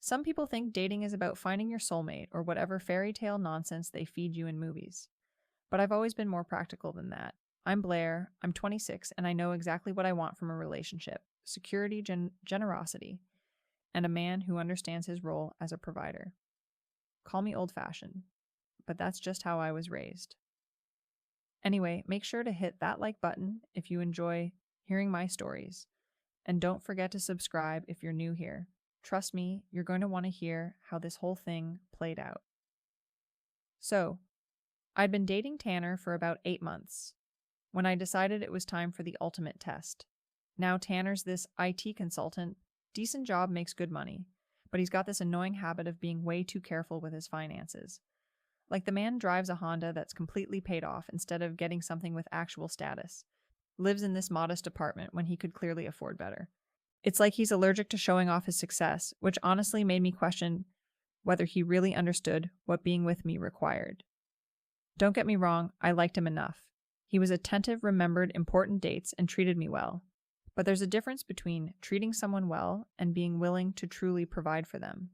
Some people think dating is about finding your soulmate or whatever fairy tale nonsense they feed you in movies. But I've always been more practical than that. I'm Blair, I'm 26, and I know exactly what I want from a relationship: security, generosity, and a man who understands his role as a provider. Call me old-fashioned, but that's just how I was raised. Anyway, make sure to hit that like button if you enjoy hearing my stories, and don't forget to subscribe if you're new here. Trust me, you're going to want to hear how this whole thing played out. So, I'd been dating Tanner for about 8 months when I decided it was time for the ultimate test. Now Tanner's this IT consultant, decent job, makes good money, but he's got this annoying habit of being way too careful with his finances. Like, the man drives a Honda that's completely paid off instead of getting something with actual status. Lives in this modest apartment when he could clearly afford better. It's like he's allergic to showing off his success, which honestly made me question whether he really understood what being with me required. Don't get me wrong, I liked him enough. He was attentive, remembered important dates, and treated me well. But there's a difference between treating someone well and being willing to truly provide for them.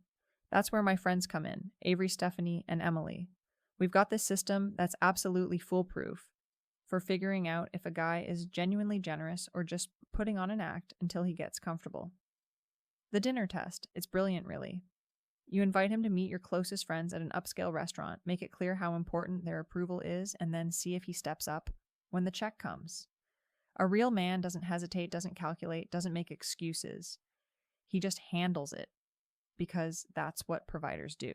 That's where my friends come in, Avery, Stephanie, and Emily. We've got this system that's absolutely foolproof for figuring out if a guy is genuinely generous or just putting on an act until he gets comfortable. The dinner test. It's brilliant, really. You invite him to meet your closest friends at an upscale restaurant, make it clear how important their approval is, and then see if he steps up when the check comes. A real man doesn't hesitate, doesn't calculate, doesn't make excuses. He just handles it, because that's what providers do.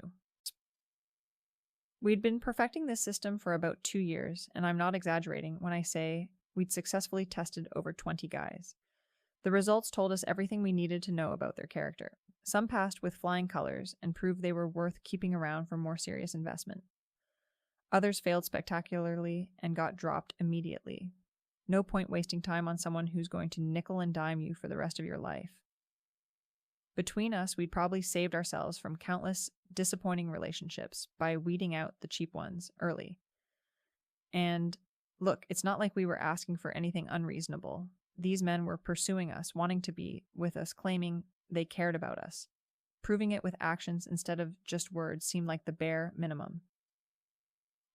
We'd been perfecting this system for about 2 years, and I'm not exaggerating when I say we'd successfully tested over 20 guys. The results told us everything we needed to know about their character. Some passed with flying colors and proved they were worth keeping around for more serious investment. Others failed spectacularly and got dropped immediately. No point wasting time on someone who's going to nickel and dime you for the rest of your life. Between us, we'd probably saved ourselves from countless disappointing relationships by weeding out the cheap ones early. And look, it's not like we were asking for anything unreasonable. These men were pursuing us, wanting to be with us, claiming they cared about us. Proving it with actions instead of just words seemed like the bare minimum.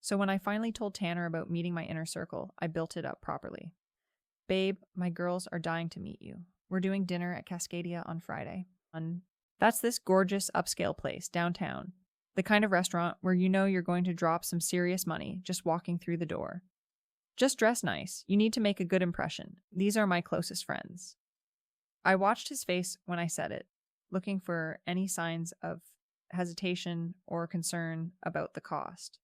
So when I finally told Tanner about meeting my inner circle, I built it up properly. Babe, my girls are dying to meet you. We're doing dinner at Cascadia on Friday. That's this gorgeous upscale place downtown. The kind of restaurant where you know you're going to drop some serious money just walking through the door. Just dress nice. You need to make a good impression. These are my closest friends. I watched his face when I said it, looking for any signs of hesitation or concern about the cost.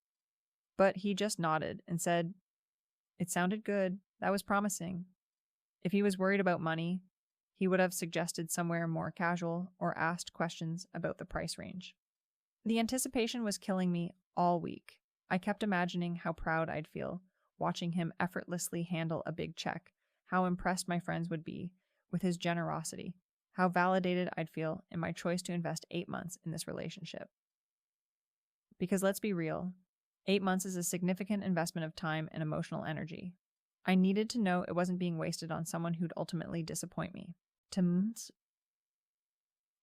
But he just nodded and said, "It sounded good. That was promising." If he was worried about money, he would have suggested somewhere more casual or asked questions about the price range. The anticipation was killing me all week. I kept imagining how proud I'd feel watching him effortlessly handle a big check, how impressed my friends would be with his generosity, how validated I'd feel in my choice to invest 8 months in this relationship. Because let's be real, 8 months is a significant investment of time and emotional energy. I needed to know it wasn't being wasted on someone who'd ultimately disappoint me.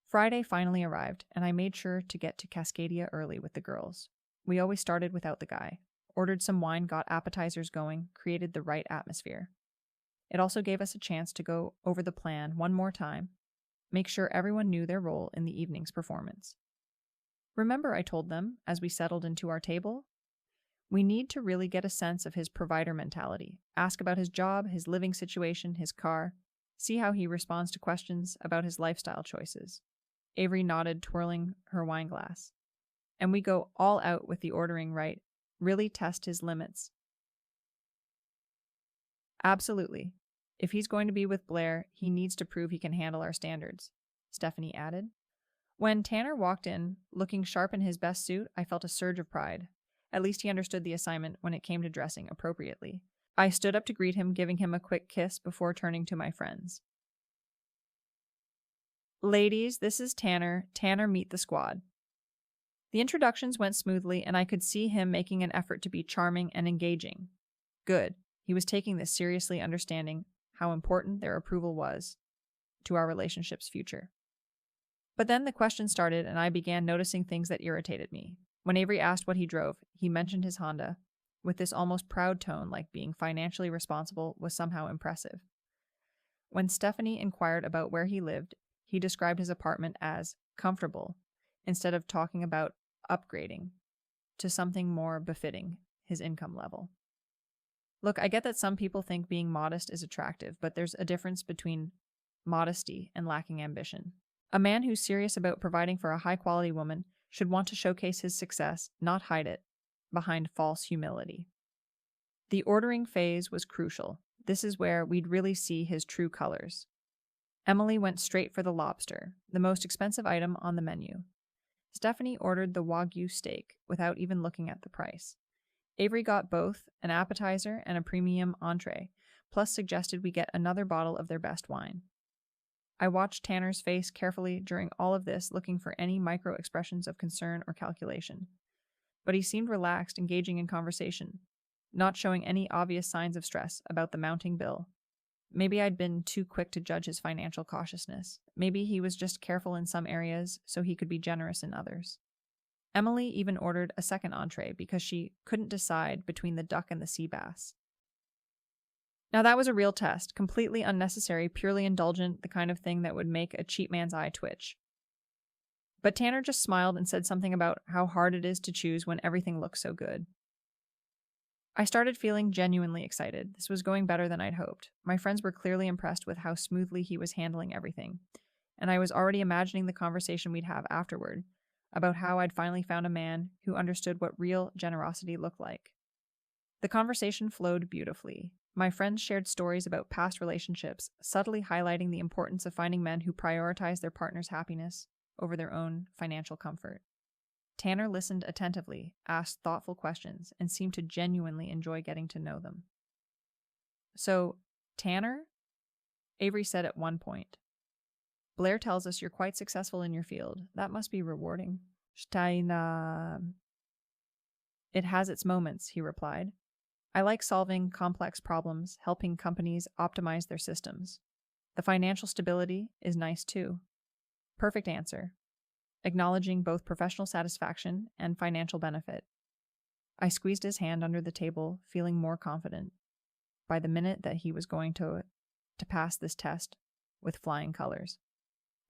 Friday finally arrived, and I made sure to get to Cascadia early with the girls. We always started without the guy. Ordered some wine, got appetizers going, created the right atmosphere. It also gave us a chance to go over the plan one more time, make sure everyone knew their role in the evening's performance. Remember, I told them, as we settled into our table, we need to really get a sense of his provider mentality. Ask about his job, his living situation, his car. See how he responds to questions about his lifestyle choices. Avery nodded, twirling her wine glass. And we go all out with the ordering right. Really test his limits. Absolutely. If he's going to be with Blair, he needs to prove he can handle our standards, Stephanie added. When Tanner walked in, looking sharp in his best suit, I felt a surge of pride. At least he understood the assignment when it came to dressing appropriately. I stood up to greet him, giving him a quick kiss before turning to my friends. Ladies, this is Tanner. Tanner, meet the squad. The introductions went smoothly, and I could see him making an effort to be charming and engaging. Good. He was taking this seriously, understanding how important their approval was to our relationship's future. But then the question started, and I began noticing things that irritated me. When Avery asked what he drove, he mentioned his Honda, with this almost proud tone, like being financially responsible was somehow impressive. When Stephanie inquired about where he lived, he described his apartment as comfortable, instead of talking about upgrading to something more befitting his income level. Look, I get that some people think being modest is attractive, but there's a difference between modesty and lacking ambition. A man who's serious about providing for a high-quality woman should want to showcase his success, not hide it behind false humility. The ordering phase was crucial. This is where we'd really see his true colors. Emily went straight for the lobster, the most expensive item on the menu. Stephanie ordered the Wagyu steak without even looking at the price. Avery got both an appetizer and a premium entree, plus suggested we get another bottle of their best wine. I watched Tanner's face carefully during all of this, looking for any micro expressions of concern or calculation. But he seemed relaxed, engaging in conversation, not showing any obvious signs of stress about the mounting bill. Maybe I'd been too quick to judge his financial cautiousness. Maybe he was just careful in some areas so he could be generous in others. Emily even ordered a second entree because she couldn't decide between the duck and the sea bass. Now that was a real test, completely unnecessary, purely indulgent, the kind of thing that would make a cheap man's eye twitch. But Tanner just smiled and said something about how hard it is to choose when everything looks so good. I started feeling genuinely excited. This was going better than I'd hoped. My friends were clearly impressed with how smoothly he was handling everything, and I was already imagining the conversation we'd have afterward about how I'd finally found a man who understood what real generosity looked like. The conversation flowed beautifully. My friends shared stories about past relationships, subtly highlighting the importance of finding men who prioritize their partner's happiness over their own financial comfort. Tanner listened attentively, asked thoughtful questions, and seemed to genuinely enjoy getting to know them. "So, Tanner?" Avery said at one point. "Blair tells us you're quite successful in your field. That must be rewarding." "It has its moments," he replied. "I like solving complex problems, helping companies optimize their systems. The financial stability is nice too." Perfect answer, acknowledging both professional satisfaction and financial benefit. I squeezed his hand under the table, feeling more confident by the minute that he was going to pass this test with flying colors.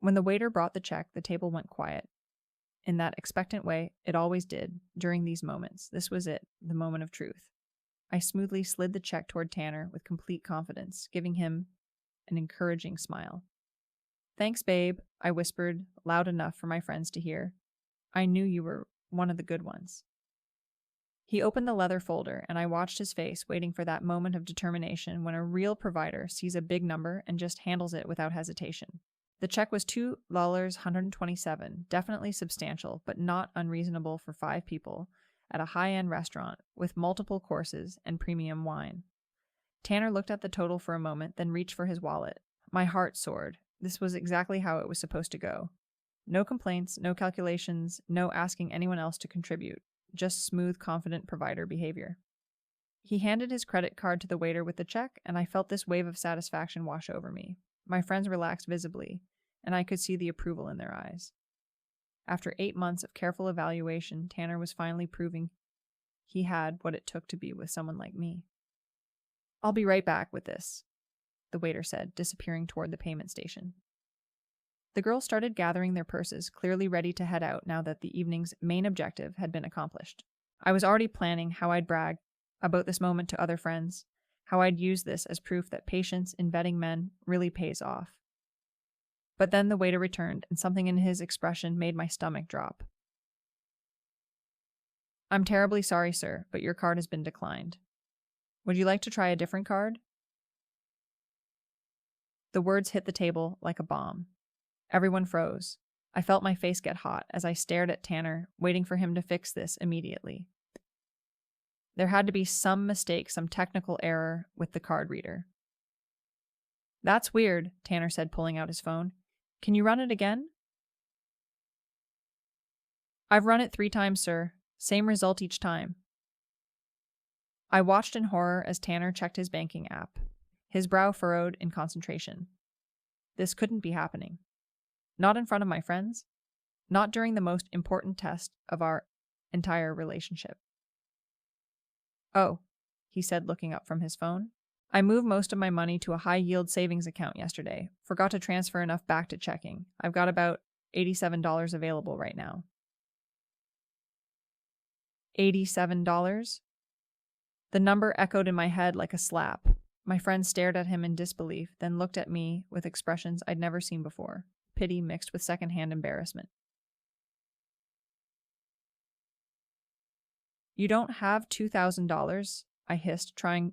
When the waiter brought the check, the table went quiet. In that expectant way, it always did during these moments. This was it, the moment of truth. I smoothly slid the check toward Tanner with complete confidence, giving him an encouraging smile. "Thanks, babe," I whispered, loud enough for my friends to hear. "I knew you were one of the good ones." He opened the leather folder, and I watched his face, waiting for that moment of determination when a real provider sees a big number and just handles it without hesitation. The check was $2.127, definitely substantial, but not unreasonable for 5 people, at a high-end restaurant with multiple courses and premium wine. Tanner looked at the total for a moment, then reached for his wallet. My heart soared. This was exactly how it was supposed to go. No complaints, no calculations, no asking anyone else to contribute. Just smooth, confident provider behavior. He handed his credit card to the waiter with the check, and I felt this wave of satisfaction wash over me. My friends relaxed visibly, and I could see the approval in their eyes. After 8 months of careful evaluation, Tanner was finally proving he had what it took to be with someone like me. "I'll be right back with this," the waiter said, disappearing toward the payment station. The girls started gathering their purses, clearly ready to head out now that the evening's main objective had been accomplished. I was already planning how I'd brag about this moment to other friends, how I'd use this as proof that patience in vetting men really pays off. But then the waiter returned, and something in his expression made my stomach drop. "I'm terribly sorry, sir, but your card has been declined. Would you like to try a different card?" The words hit the table like a bomb. Everyone froze. I felt my face get hot as I stared at Tanner, waiting for him to fix this immediately. There had to be some mistake, some technical error with the card reader. "That's weird," Tanner said, pulling out his phone. "Can you run it again?" "I've run it 3 times, sir. Same result each time." I watched in horror as Tanner checked his banking app, his brow furrowed in concentration. This couldn't be happening. Not in front of my friends. Not during the most important test of our entire relationship. Oh, he said, looking up from his phone. I moved most of my money to a high-yield savings account yesterday. Forgot to transfer enough back to checking. I've got about $87 available right now. $87? The number echoed in my head like a slap. My friend stared at him in disbelief, then looked at me with expressions I'd never seen before, pity mixed with secondhand embarrassment. You don't have $2,000? I hissed, trying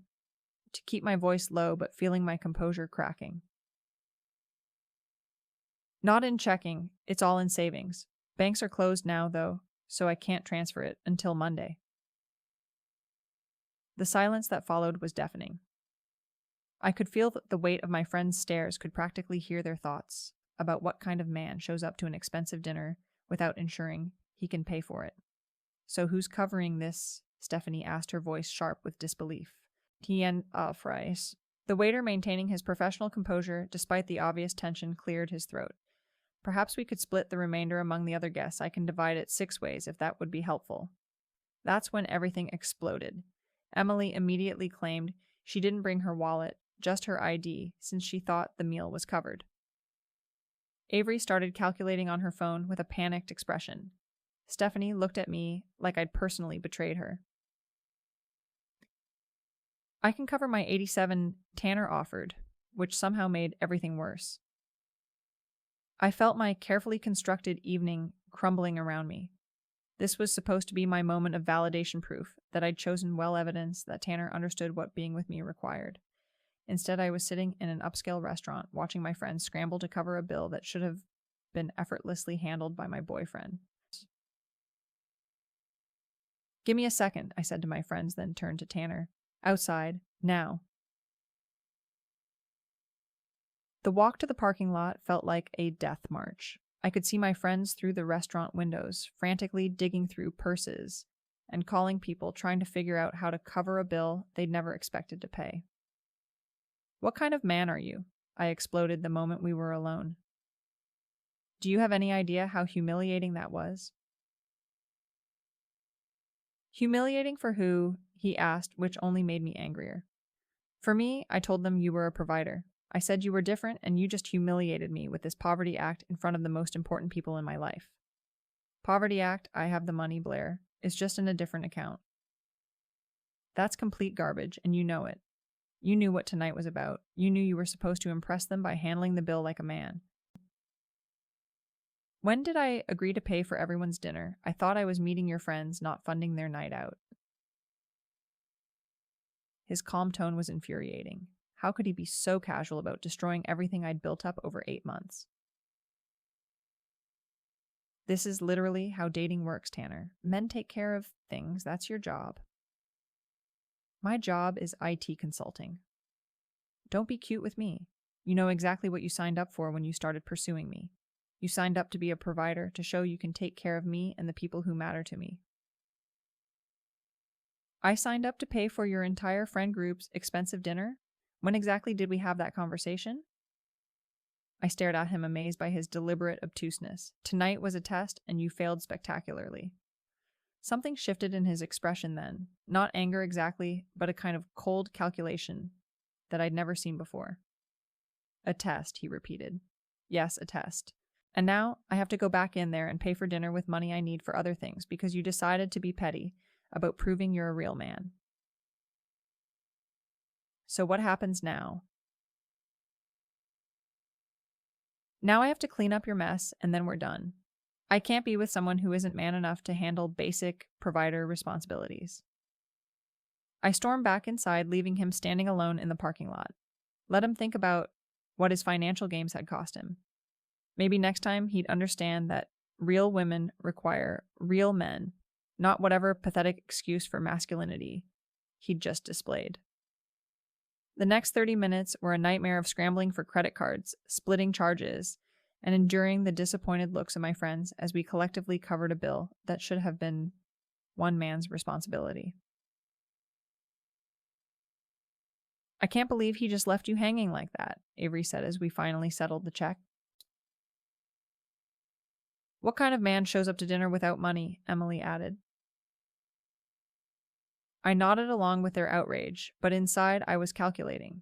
to keep my voice low but feeling my composure cracking. Not in checking, it's all in savings. Banks are closed now, though, so I can't transfer it until Monday. The silence that followed was deafening. I could feel the weight of my friends' stares, could practically hear their thoughts about what kind of man shows up to an expensive dinner without ensuring he can pay for it. So who's covering this? Stephanie asked, her voice sharp with disbelief. Tien fries. The waiter, maintaining his professional composure despite the obvious tension, cleared his throat. Perhaps we could split the remainder among the other guests. I can divide it 6 ways if that would be helpful. That's when everything exploded. Emily immediately claimed she didn't bring her wallet, just her ID, since she thought the meal was covered. Avery started calculating on her phone with a panicked expression. Stephanie looked at me like I'd personally betrayed her. I can cover my 87, Tanner offered, which somehow made everything worse. I felt my carefully constructed evening crumbling around me. This was supposed to be my moment of validation, proof that I'd chosen well evidence that Tanner understood what being with me required. Instead, I was sitting in an upscale restaurant watching my friends scramble to cover a bill that should have been effortlessly handled by my boyfriend. Give me a second, I said to my friends, then turned to Tanner. Outside, now. The walk to the parking lot felt like a death march. I could see my friends through the restaurant windows, frantically digging through purses and calling people, trying to figure out how to cover a bill they'd never expected to pay. What kind of man are you? I exploded the moment we were alone. Do you have any idea how humiliating that was? Humiliating for who? He asked, which only made me angrier. For me, I told them you were a provider. I said you were different, and you just humiliated me with this poverty act in front of the most important people in my life. Poverty act, I have the money, Blair. It's just in a different account. That's complete garbage, and you know it. You knew what tonight was about. You knew you were supposed to impress them by handling the bill like a man. When did I agree to pay for everyone's dinner? I thought I was meeting your friends, not funding their night out. His calm tone was infuriating. How could he be so casual about destroying everything I'd built up over 8 months? This is literally how dating works, Tanner. Men take care of things. That's your job. My job is IT consulting. Don't be cute with me. You know exactly what you signed up for when you started pursuing me. You signed up to be a provider, to show you can take care of me and the people who matter to me. I signed up to pay for your entire friend group's expensive dinner? When exactly did we have that conversation? I stared at him, amazed by his deliberate obtuseness. Tonight was a test, and you failed spectacularly. Something shifted in his expression then. Not anger exactly, but a kind of cold calculation that I'd never seen before. A test, he repeated. Yes, a test. And now I have to go back in there and pay for dinner with money I need for other things because you decided to be petty about proving you're a real man. So what happens now? Now I have to clean up your mess, and then we're done. I can't be with someone who isn't man enough to handle basic provider responsibilities. I stormed back inside, leaving him standing alone in the parking lot. Let him think about what his financial games had cost him. Maybe next time he'd understand that real women require real men, not whatever pathetic excuse for masculinity he'd just displayed. The next 30 minutes were a nightmare of scrambling for credit cards, splitting charges, and enduring the disappointed looks of my friends as we collectively covered a bill that should have been one man's responsibility. I can't believe he just left you hanging like that, Avery said as we finally settled the check. What kind of man shows up to dinner without money? Emily added. I nodded along with their outrage, but inside I was calculating.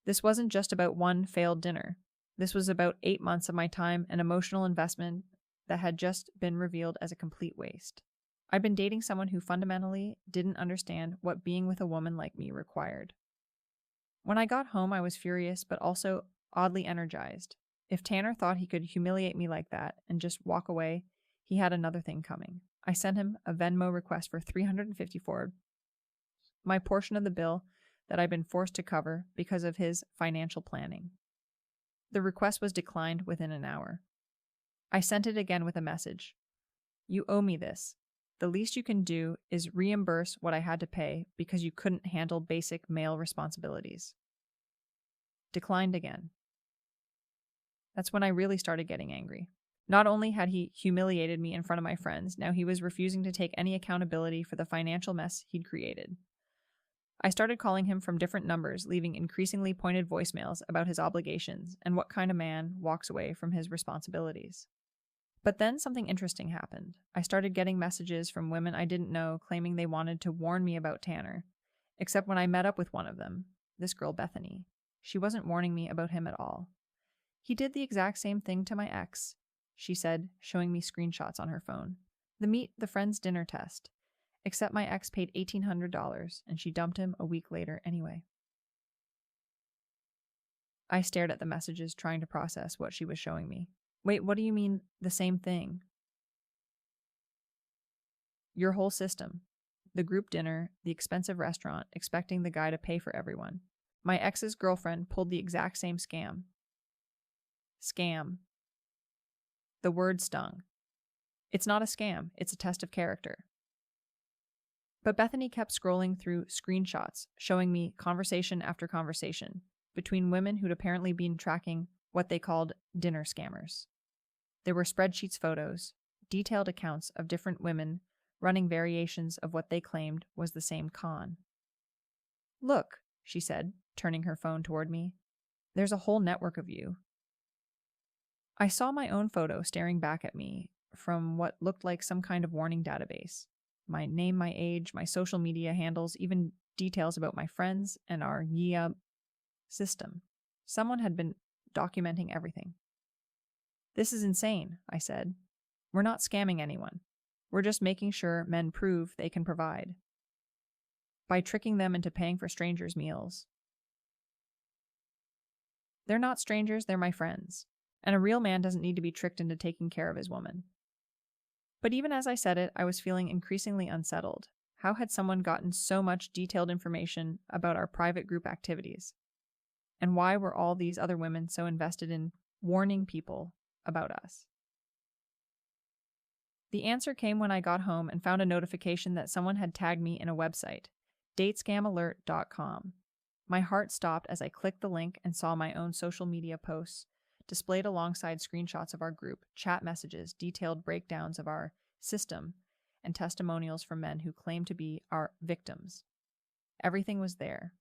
This wasn't just about one failed dinner. This was about 8 months of my time and emotional investment that had just been revealed as a complete waste. I'd been dating someone who fundamentally didn't understand what being with a woman like me required. When I got home, I was furious, but also oddly energized. If Tanner thought he could humiliate me like that and just walk away, he had another thing coming. I sent him a Venmo request for $354, my portion of the bill that I'd been forced to cover because of his financial planning. The request was declined within an hour. I sent it again with a message. You owe me this. The least you can do is reimburse what I had to pay because you couldn't handle basic male responsibilities. Declined again. That's when I really started getting angry. Not only had he humiliated me in front of my friends, now he was refusing to take any accountability for the financial mess he'd created. I started calling him from different numbers, leaving increasingly pointed voicemails about his obligations and what kind of man walks away from his responsibilities. But then something interesting happened. I started getting messages from women I didn't know claiming they wanted to warn me about Tanner. Except when I met up with one of them, this girl Bethany, she wasn't warning me about him at all. He did the exact same thing to my ex, she said, showing me screenshots on her phone. The meet the friends dinner test. Except my ex paid $1,800 and she dumped him a week later anyway. I stared at the messages, trying to process what she was showing me. Wait, what do you mean the same thing? Your whole system. The group dinner, the expensive restaurant, expecting the guy to pay for everyone. My ex's girlfriend pulled the exact same scam. Scam. The word stung. It's not a scam, it's a test of character. But Bethany kept scrolling through screenshots, showing me conversation after conversation between women who'd apparently been tracking what they called dinner scammers. There were spreadsheets, photos, detailed accounts of different women running variations of what they claimed was the same con. Look, she said, turning her phone toward me. There's a whole network of you. I saw my own photo staring back at me from what looked like some kind of warning database. My name, my age, my social media handles, even details about my friends and our system. Someone had been documenting everything. This is insane, I said. We're not scamming anyone. We're just making sure men prove they can provide by tricking them into paying for strangers' meals. They're not strangers, they're my friends. And a real man doesn't need to be tricked into taking care of his woman. But even as I said it, I was feeling increasingly unsettled. How had someone gotten so much detailed information about our private group activities? And why were all these other women so invested in warning people about us? The answer came when I got home and found a notification that someone had tagged me in a website, datescamalert.com. My heart stopped as I clicked the link and saw my own social media posts displayed alongside screenshots of our group, chat messages, detailed breakdowns of our system, and testimonials from men who claimed to be our victims. Everything was there.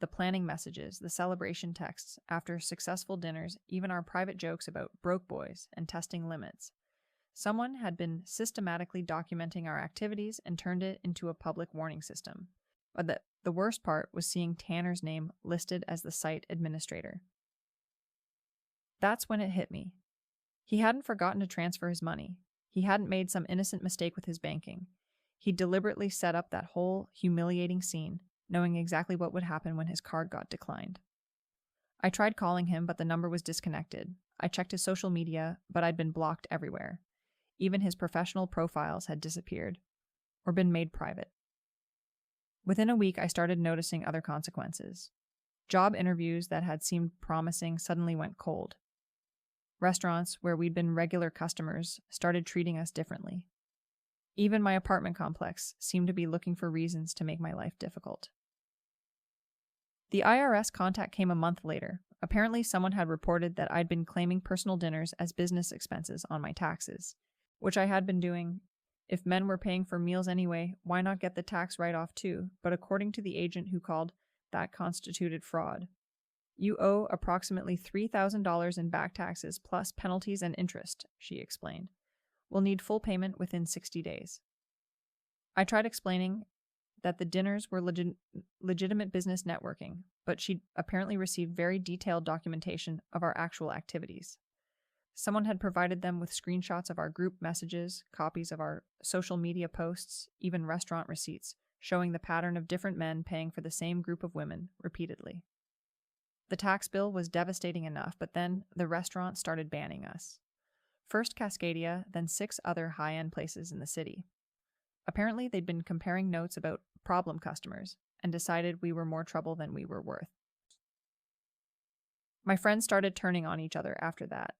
The planning messages, the celebration texts after successful dinners, even our private jokes about broke boys and testing limits. Someone had been systematically documenting our activities and turned it into a public warning system. But the worst part was seeing Tanner's name listed as the site administrator. That's when it hit me. He hadn't forgotten to transfer his money. He hadn't made some innocent mistake with his banking. He deliberately set up that whole humiliating scene, knowing exactly what would happen when his card got declined. I tried calling him, but the number was disconnected. I checked his social media, but I'd been blocked everywhere. Even his professional profiles had disappeared, or been made private. Within a week, I started noticing other consequences. Job interviews that had seemed promising suddenly went cold. Restaurants where we'd been regular customers started treating us differently. Even my apartment complex seemed to be looking for reasons to make my life difficult. The IRS contact came a month later. Apparently, someone had reported that I'd been claiming personal dinners as business expenses on my taxes, which I had been doing. If men were paying for meals anyway, why not get the tax write-off too? But according to the agent who called, that constituted fraud. You owe approximately $3,000 in back taxes plus penalties and interest, she explained. We'll need full payment within 60 days. I tried explaining that the dinners were legitimate business networking, but she apparently received very detailed documentation of our actual activities. Someone had provided them with screenshots of our group messages, copies of our social media posts, even restaurant receipts, showing the pattern of different men paying for the same group of women repeatedly. The tax bill was devastating enough, but then the restaurant started banning us. First Cascadia, then 6 other high-end places in the city. Apparently, they'd been comparing notes about problem customers and decided we were more trouble than we were worth. My friends started turning on each other after that.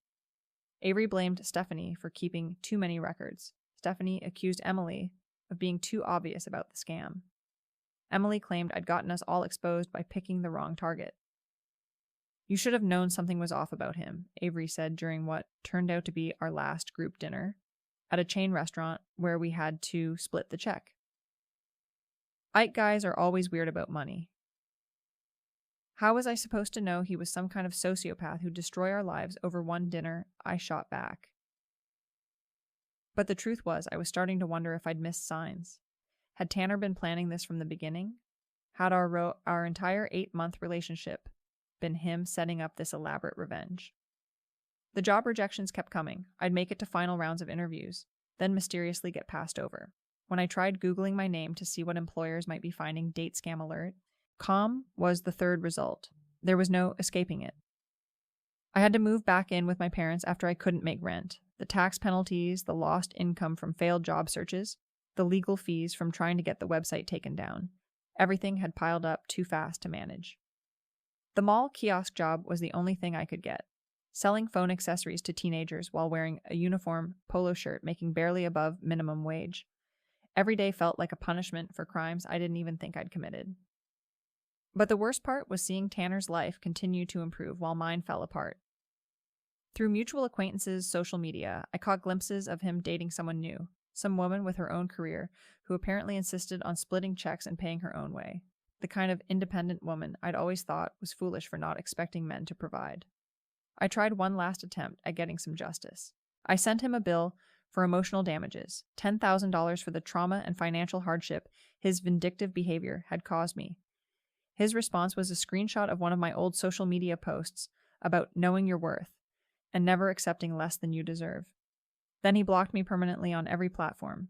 Avery blamed Stephanie for keeping too many records. Stephanie accused Emily of being too obvious about the scam. Emily claimed I'd gotten us all exposed by picking the wrong target. You should have known something was off about him, Avery said during what turned out to be our last group dinner at a chain restaurant where we had to split the check. Ike guys are always weird about money. How was I supposed to know he was some kind of sociopath who'd destroy our lives over one dinner? I shot back. But the truth was, I was starting to wonder if I'd missed signs. Had Tanner been planning this from the beginning? Had our entire 8-month relationship been him setting up this elaborate revenge? The job rejections kept coming. I'd make it to final rounds of interviews, then mysteriously get passed over. When I tried Googling my name to see what employers might be finding date scam alert, com was the third result. There was no escaping it. I had to move back in with my parents after I couldn't make rent. The tax penalties, the lost income from failed job searches, the legal fees from trying to get the website taken down. Everything had piled up too fast to manage. The mall kiosk job was the only thing I could get. Selling phone accessories to teenagers while wearing a uniform polo shirt making barely above minimum wage. Every day felt like a punishment for crimes I didn't even think I'd committed. But the worst part was seeing Tanner's life continue to improve while mine fell apart. Through mutual acquaintances' social media, I caught glimpses of him dating someone new, some woman with her own career who apparently insisted on splitting checks and paying her own way. The kind of independent woman I'd always thought was foolish for not expecting men to provide. I tried one last attempt at getting some justice. I sent him a bill for emotional damages, $10,000 for the trauma and financial hardship his vindictive behavior had caused me. His response was a screenshot of one of my old social media posts about knowing your worth and never accepting less than you deserve. Then he blocked me permanently on every platform.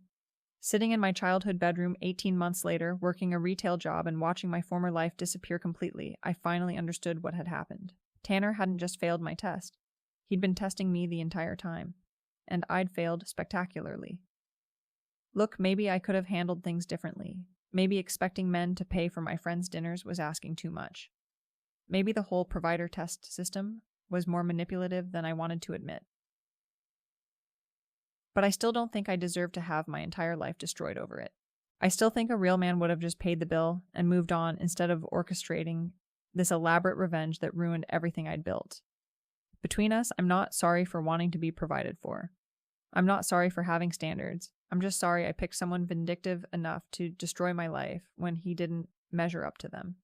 Sitting in my childhood bedroom 18 months later, working a retail job and watching my former life disappear completely, I finally understood what had happened. Tanner hadn't just failed my test. He'd been testing me the entire time. And I'd failed spectacularly. Look, maybe I could have handled things differently. Maybe expecting men to pay for my friends' dinners was asking too much. Maybe the whole provider test system was more manipulative than I wanted to admit. But I still don't think I deserve to have my entire life destroyed over it. I still think a real man would have just paid the bill and moved on instead of orchestrating this elaborate revenge that ruined everything I'd built. Between us, I'm not sorry for wanting to be provided for. I'm not sorry for having standards. I'm just sorry I picked someone vindictive enough to destroy my life when he didn't measure up to them.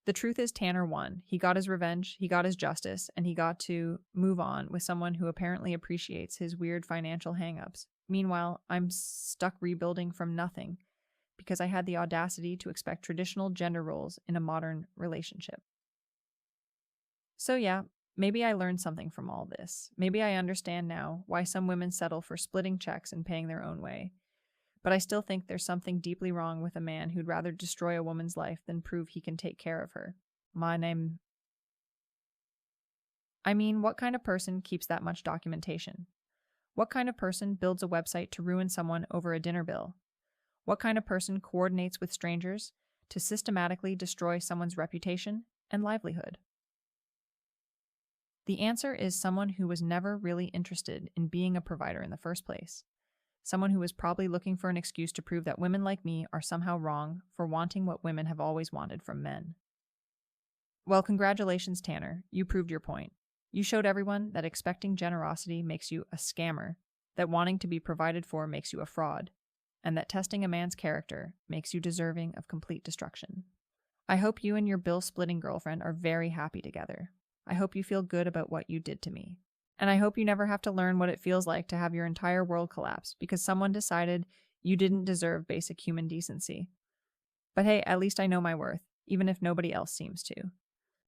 The truth is Tanner won. He got his revenge, he got his justice, and he got to move on with someone who apparently appreciates his weird financial hang-ups. Meanwhile, I'm stuck rebuilding from nothing because I had the audacity to expect traditional gender roles in a modern relationship. So yeah, maybe I learned something from all this. Maybe I understand now why some women settle for splitting checks and paying their own way. But I still think there's something deeply wrong with a man who'd rather destroy a woman's life than prove he can take care of her. What kind of person keeps that much documentation? What kind of person builds a website to ruin someone over a dinner bill? What kind of person coordinates with strangers to systematically destroy someone's reputation and livelihood? The answer is someone who was never really interested in being a provider in the first place. Someone who was probably looking for an excuse to prove that women like me are somehow wrong for wanting what women have always wanted from men. Well, congratulations, Tanner. You proved your point. You showed everyone that expecting generosity makes you a scammer, that wanting to be provided for makes you a fraud, and that testing a man's character makes you deserving of complete destruction. I hope you and your bill-splitting girlfriend are very happy together. I hope you feel good about what you did to me. And I hope you never have to learn what it feels like to have your entire world collapse because someone decided you didn't deserve basic human decency. But hey, at least I know my worth, even if nobody else seems to.